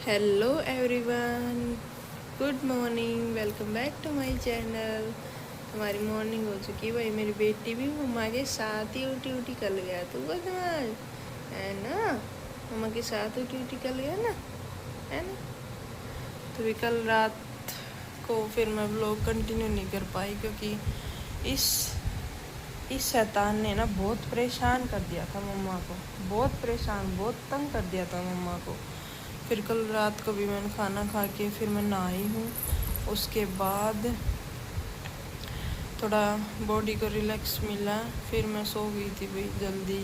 Hello everyone, good morning. Welcome back to my channel. हमारी morning हो चुकी भाई। मेरी बेटी भी मम्मा के साथ ही उठी उठी कल गया। तू बदमाश है ना, मम्मा के साथ उठी उठी कल गया ना, है ना। तो भी कल रात को फिर मैं व्लॉग कंटिन्यू नहीं कर पाई क्योंकि इस शैतान ने ना बहुत परेशान कर दिया था मम्मा को, बहुत परेशान, बहुत तंग कर दिया था मम्मा को। फिर कल रात को भी मैंने खाना खा के फिर मैं नहाई हूँ। उसके बाद थोड़ा बॉडी को रिलैक्स मिला, फिर मैं सो गई थी भाई जल्दी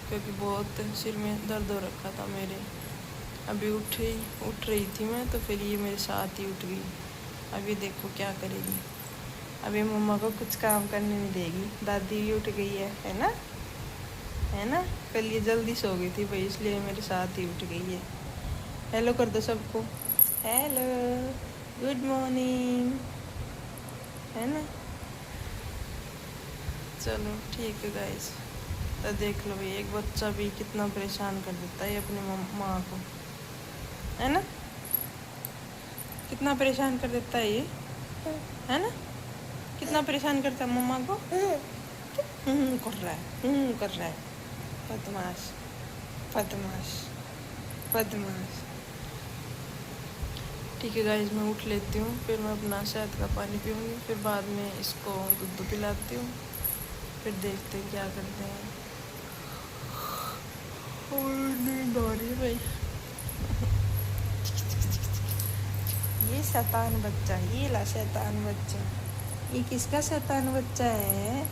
क्योंकि बहुत सिर में दर्द हो रखा था मेरे। अभी उठ रही थी मैं तो फिर ये मेरे साथ ही उठ गई। अभी देखो क्या करेगी। अभी मम्मा को कुछ काम करने नहीं देगी। दादी भी उठ गई है ना, है ना। कल ये जल्दी सो गई थी भाई इसलिए मेरे साथ ही उठ गई है। हेलो कर दो सबको, हेलो, गुड मॉर्निंग, है ना। चलो ठीक है गाइस। तो देख लो भाई, एक बच्चा भी कितना परेशान कर देता है अपनी माँ को, है ना। कितना परेशान कर देता है ये, है ना। कितना परेशान करता है मम्मा को। कर रहा है, कर रहा है। बदमाश, बदमाश, बदमाश। ठीक है गाइस, मैं उठ लेती हूँ, फिर मैं अपना शहद का पानी पीऊँगी, फिर बाद में इसको दूध पिलाती हूँ, फिर देखते हैं क्या करते हैं। और नींद आ रही है भाई। ये शैतान बच्चा, ये ला शैतान बच्चा, ये किसका शैतान बच्चा है?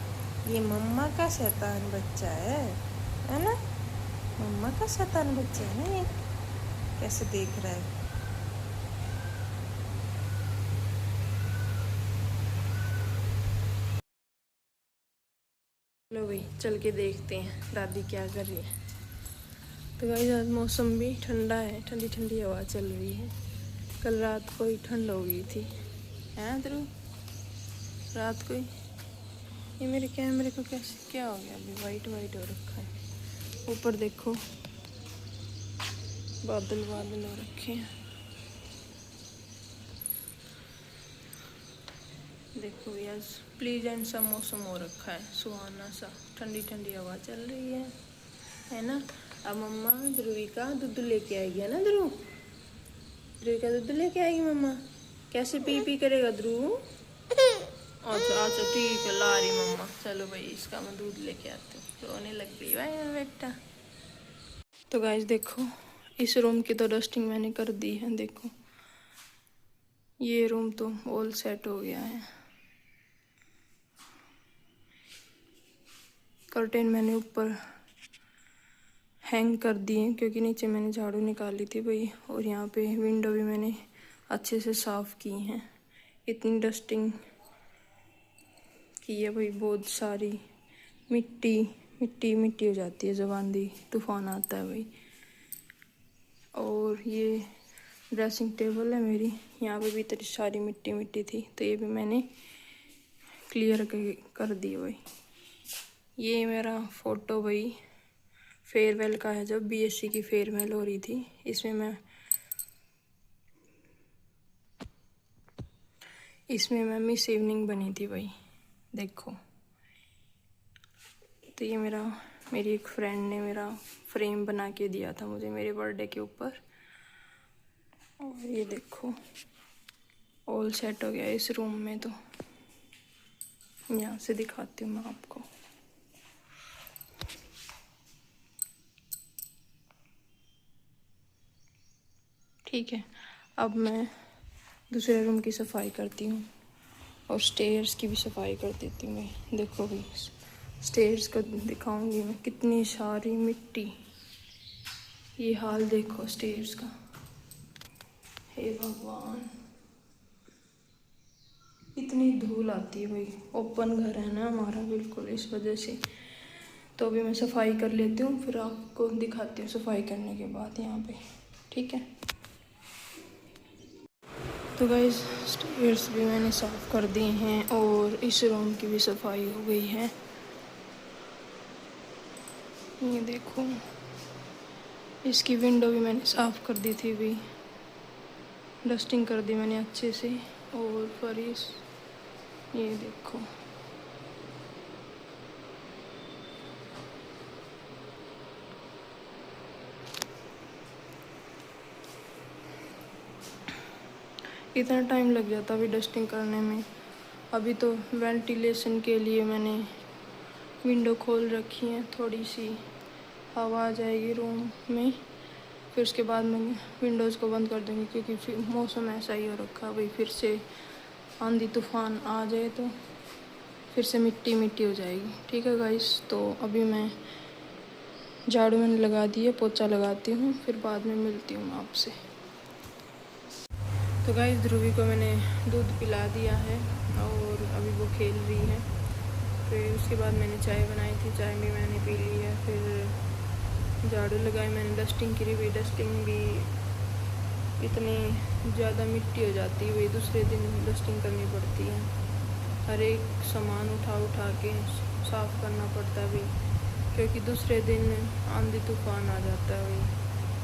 ये मम्मा का शैतान बच्चा है ना। मम्मा का शैतान बच्चा है ना ये। कैसे देख रहा है। चलो भाई चल के देखते हैं दादी क्या कर रही है। तो गाइस आज मौसम भी ठंडा है, ठंडी ठंडी हवा चल रही है। कल रात को ही ठंड हो गई थी, है ध्रुव, रात को ही। ये मेरे कैमरे को कैसे क्या हो गया, अभी वाइट वाइट हो रखा है। ऊपर देखो बादल बादल हो रखे हैं। देखो आज प्लीजेंट सा मौसम हो रखा है, सुहाना सा, ठंडी ठंडी हवा चल रही है ना। अब मम्मा ध्रुवी का दूध लेके आएगी, है ना ध्रुव। ध्रुवी का दूध लेके आएगी मम्मा। कैसे पी पी करेगा ध्रुव। अच्छा अच्छा ठीक है, ला रही मम्मा। चलो भाई इसका मैं दूध लेके आती हूँ। रोने लग गई भाई मेरा बेटा। तो गाइस देखो, इस रूम की तो डस्टिंग मैंने कर दी है। देखो ये रूम तो ऑल सेट हो गया है। कर्टेन मैंने ऊपर हैंग कर दिए क्योंकि नीचे मैंने झाड़ू निकाली थी भाई। और यहाँ पे विंडो भी मैंने अच्छे से साफ़ की हैं। इतनी डस्टिंग की है भाई, बहुत सारी मिट्टी मिट्टी मिट्टी हो जाती है जब आंधी तूफान आता है भाई। और ये ड्रेसिंग टेबल है मेरी, यहाँ पे भी इतनी सारी मिट्टी मिट्टी थी तो ये भी मैंने क्लियर कर दी भाई। ये मेरा फ़ोटो भाई फेयरवेल का है, जब बीएससी की फेयरवेल हो रही थी। इसमें मैं मिस इवनिंग बनी थी भाई। देखो तो ये मेरी एक फ्रेंड ने मेरा फ्रेम बना के दिया था मुझे मेरे बर्थडे के ऊपर। और ये देखो ऑल सेट हो गया इस रूम में। तो यहाँ से दिखाती हूँ मैं आपको। ठीक है, अब मैं दूसरे रूम की सफाई करती हूँ और स्टेयर्स की भी सफाई कर देती हूँ मैं। देखो भाई स्टेयर्स को दिखाऊंगी मैं, कितनी सारी मिट्टी। ये हाल देखो स्टेयर्स का, हे भगवान, इतनी धूल आती है भाई। ओपन घर है ना हमारा बिल्कुल, इस वजह से। तो अभी मैं सफाई कर लेती हूँ, फिर आपको दिखाती हूँ सफाई करने के बाद यहाँ पे, ठीक है। तो गाइस स्टेयर्स भी मैंने साफ़ कर दिए हैं और इस रूम की भी सफाई हो गई है। ये देखो इसकी विंडो भी मैंने साफ़ कर दी थी भी। डस्टिंग कर दी मैंने अच्छे से। और फर्श ये देखो, इतना टाइम लग जाता अभी डस्टिंग करने में। अभी तो वेंटिलेशन के लिए मैंने विंडो खोल रखी है, थोड़ी सी हवा आ जाएगी रूम में। फिर उसके बाद मैं विंडोज़ को बंद कर दूँगी, क्योंकि फिर मौसम ऐसा ही हो रखा भाई, फिर से आंधी तूफान आ जाए तो फिर से मिट्टी मिट्टी हो जाएगी। ठीक है गाइस, तो अभी मैं झाड़ू मैंने लगा दी है, पोछा लगाती हूँ, फिर बाद में मिलती हूँ मैं आपसे। तो गाइस ध्रुवी को मैंने दूध पिला दिया है और अभी वो खेल रही है। फिर उसके बाद मैंने चाय बनाई थी, चाय भी मैंने पी ली है। फिर झाड़ू लगाई मैंने, डस्टिंग करी हुई, डस्टिंग भी इतनी ज़्यादा मिट्टी हो जाती है, वही दूसरे दिन डस्टिंग करनी पड़ती है। हर एक सामान उठा उठा के साफ़ करना पड़ता है भाई, क्योंकि दूसरे दिन आंधी तूफान आ जाता है भाई,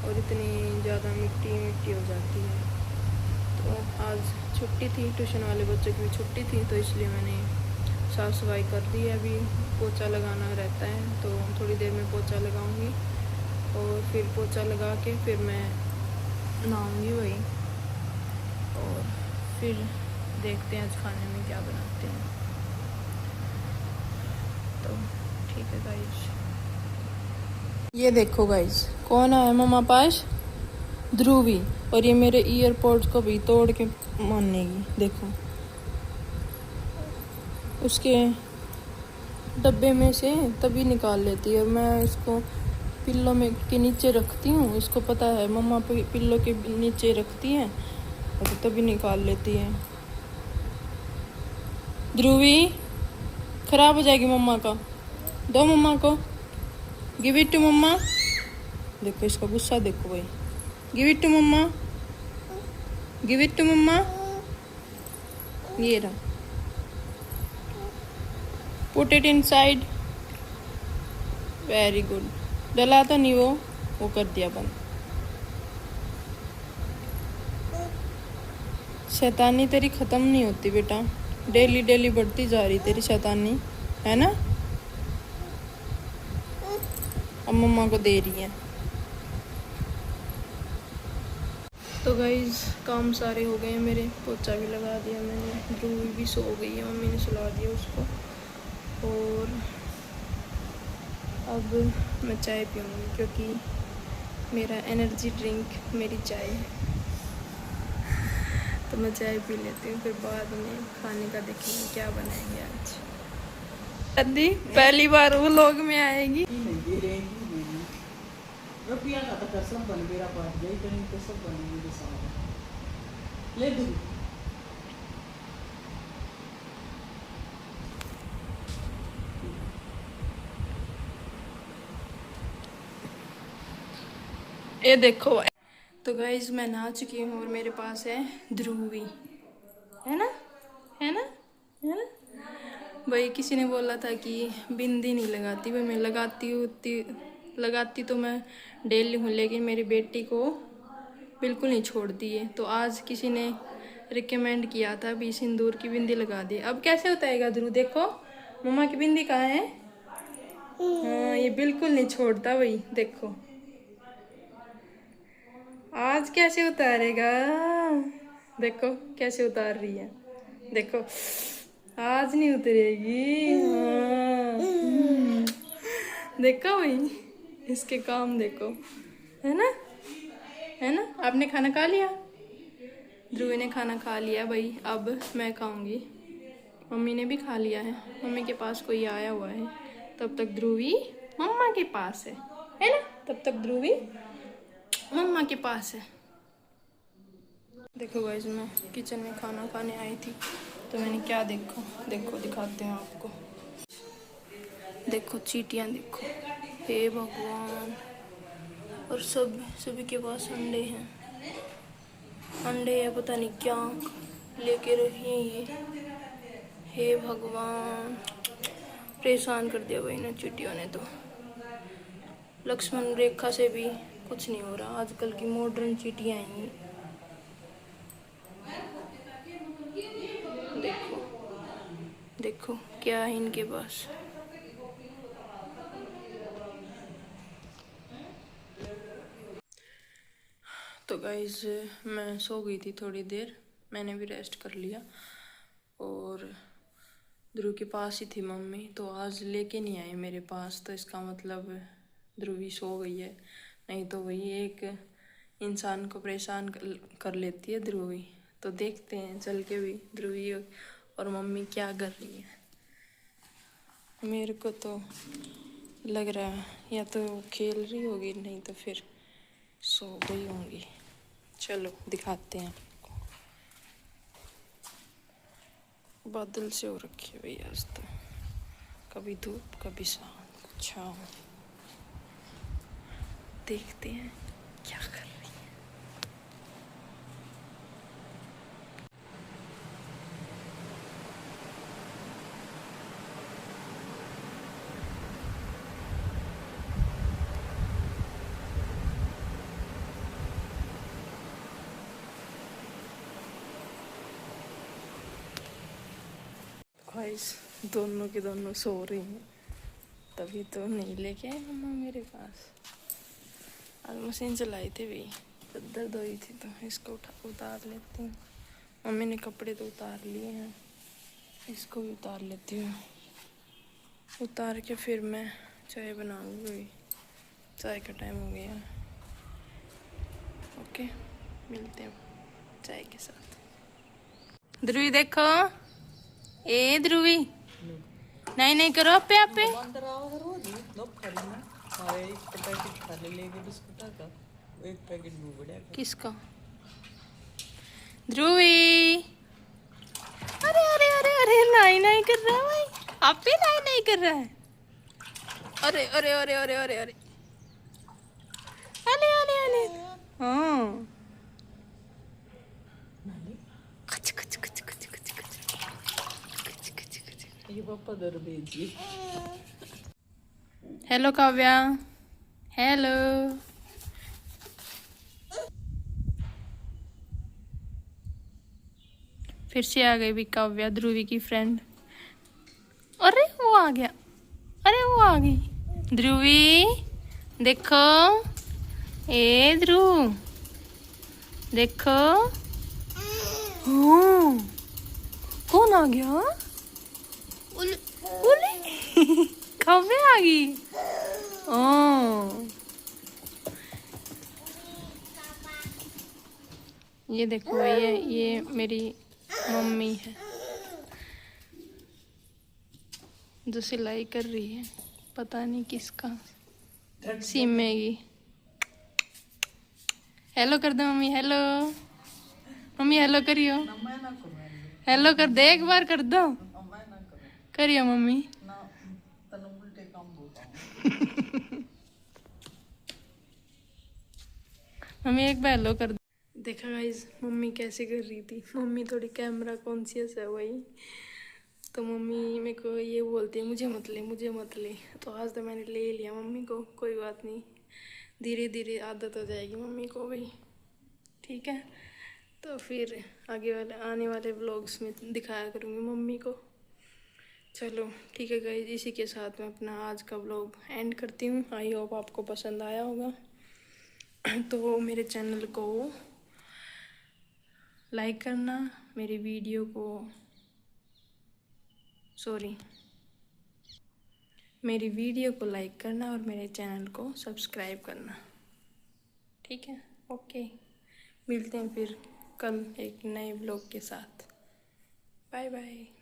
और इतनी ज़्यादा मिट्टी मिट्टी हो जाती है। तो आज छुट्टी थी, ट्यूशन वाले बच्चों की भी छुट्टी थी, तो इसलिए मैंने साफ़ सफाई कर दी है। अभी पोछा लगाना रहता है, तो थोड़ी देर में पोछा लगाऊंगी और फिर पोछा लगा के फिर मैं नहाऊंगी वही, और फिर देखते हैं आज खाने में क्या बनाते हैं। तो ठीक है गाइस, ये देखो गाइस कौन आया मम्मा पास, ध्रुवी। और ये मेरे ईयरपोड्स को भी तोड़ के मानेगी, देखो उसके डब्बे में से तभी निकाल लेती है, और मैं इसको पिल्लों में के नीचे रखती हूँ, इसको पता है मम्मा पिल्लों के नीचे रखती है, और तभी निकाल लेती है। ध्रुवी खराब हो जाएगी मम्मा का, दो मम्मा को, गिव इट टू मम्मा। देखो इसका गुस्सा देखो भाई, give it to mama, give it to mama. ये रहा, put it inside, very good. डला तो नहीं वो कर दिया बंद। शैतानी तेरी ख़त्म नहीं होती बेटा, डेली डेली बढ़ती जा रही तेरी शैतानी, है ना। अब मम्मा को दे रही है। तो गाइज काम सारे हो गए हैं मेरे, पोछा भी लगा दिया मैंने, ध्रुवी भी सो गई है, मम्मी ने सुला दिया उसको। और अब मैं चाय पीऊँगी, क्योंकि मेरा एनर्जी ड्रिंक मेरी चाय है। तो मैं चाय पी लेती हूँ, फिर बाद में खाने का देखेंगे क्या बनाएंगे आज। दादी पहली बार वो लोग में आएगी। रुपया का तो कसम बन मेरा पास गई कहीं तो सब बनेंगे के साथ ले दूँ। ये देखो, तो गाइज मैं नहा चुकी हूँ और मेरे पास है ध्रुवी, है ना, है ना, है ना भाई। किसी ने बोला था कि बिंदी नहीं लगाती, भाई मैं लगाती तो मैं डेली हूँ, लेकिन मेरी बेटी को बिल्कुल नहीं छोड़ती है। तो आज किसी ने रिकमेंड किया था भी सिंदूर की बिंदी लगा दी। अब कैसे उतारेगा ध्रुव, देखो मम्मा की बिंदी कहाँ है। हाँ ये बिल्कुल नहीं छोड़ता भाई, देखो आज कैसे उतारेगा, देखो कैसे उतार रही है, देखो आज नहीं उतरेगी। हाँ। देखो भाई इसके काम देखो, है ना, है ना। आपने खाना खा लिया, ध्रुवी ने खाना खा लिया भाई, अब मैं खाऊंगी। मम्मी ने भी खा लिया है, मम्मी के पास कोई आया हुआ है, तब तक ध्रुवी मम्मा के पास है ना, तब तक ध्रुवी मम्मा के पास है। देखो गाइस मैं किचन में खाना खाने आई थी, तो मैंने क्या देखो दिखाते हैं आपको। देखो चींटियाँ देखो, हे भगवान। और सभी के पास अंडे हैं, अंडे या पता नहीं क्या लेके रही है ये। हे भगवान, परेशान कर दिया भाई ना चींटियों ने। तो लक्ष्मण रेखा से भी कुछ नहीं हो रहा, आजकल की मॉडर्न चींटियाँ हैं। देखो क्या है इनके पास। तो गाइज मैं सो गई थी थोड़ी देर, मैंने भी रेस्ट कर लिया। और ध्रुव के पास ही थी मम्मी, तो आज लेके नहीं आए मेरे पास, तो इसका मतलब ध्रुवी सो गई है। नहीं तो वही एक इंसान को परेशान कर लेती है ध्रुवी। तो देखते हैं चल के भी ध्रुवी और मम्मी क्या कर रही है। मेरे को तो लग रहा है या तो खेल रही होगी, नहीं तो फिर सो गई होंगी। चलो दिखाते हैं आपको। बादल से हो रखी है भैया आज तो, कभी धूप कभी छाँव। देखते हैं क्या कर रही है। ख्वाहिश दोनों के दोनों सो रही हैं, तभी तो नहीं लेके आए मम्मा मेरे पास। आज मशीन चलाई थी भाई, चद्दर धोई थी तो इसको उतार लेती हूँ। मम्मी ने कपड़े तो उतार लिए हैं, इसको भी उतार लेती हूँ। उतार के फिर मैं चाय बनाऊँगी, चाय का टाइम हो गया। ओके, मिलते हैं चाय के साथ। ध्रुवी देखो, ए ध्रुवी नहीं नहीं करो आपे आपे। अंदर आओ रोज लोग खड़ी ना और एक पैकेट खाने लेके बिस्कुट का, एक पैकेट बुबड़े का। किसका? ध्रुवी, अरे अरे अरे अरे नहीं नहीं कर रहा है भाई, आप भी नहीं नहीं कर रहा है। अरे अरे अरे अरे अरे अरे अरे अरे अरे हाँ, कच कच कच कच कच कच कच कच कच। ये पापा दर भेजिए। Hello Kavya, hello. फिर से आ गई भी काव्या, ध्रुवी की फ्रेंड। अरे वो आ गया, अरे वो आ गई। ध्रुवी देखो, ए ध्रुव देखो। हाँ, कौन आ गया? उले उले काव्या आ गई। ओ ये देखो भैया, ये मेरी मम्मी है जो सिलाई कर रही है, पता नहीं किसका, सीमेगी। हेलो कर दो मम्मी, हेलो मम्मी, हेलो करियो, हेलो कर दे, एक बार कर दो, करियो मम्मी। उल्टे काम बोलता मम्मी एक बार हेलो कर दो। देखा गाइस मम्मी कैसे कर रही थी, मम्मी थोड़ी कैमरा कॉन्शियस है वही, तो मम्मी मेरे को ये बोलती है मुझे मत ले मुझे मत ले। तो आज तो मैंने ले लिया मम्मी को, कोई बात नहीं, धीरे धीरे आदत हो जाएगी मम्मी को भी, ठीक है। तो फिर आगे वाले आने वाले व्लॉग्स में दिखाया करूँगी मम्मी को। चलो ठीक है गाइस, इसी के साथ मैं अपना आज का व्लॉग एंड करती हूँ। आई होप आपको पसंद आया होगा। तो मेरे चैनल को लाइक करना, मेरी वीडियो को मेरी वीडियो को लाइक करना और मेरे चैनल को सब्सक्राइब करना, ठीक है। ओके, मिलते हैं फिर कल एक नए व्लॉग के साथ। Bye bye.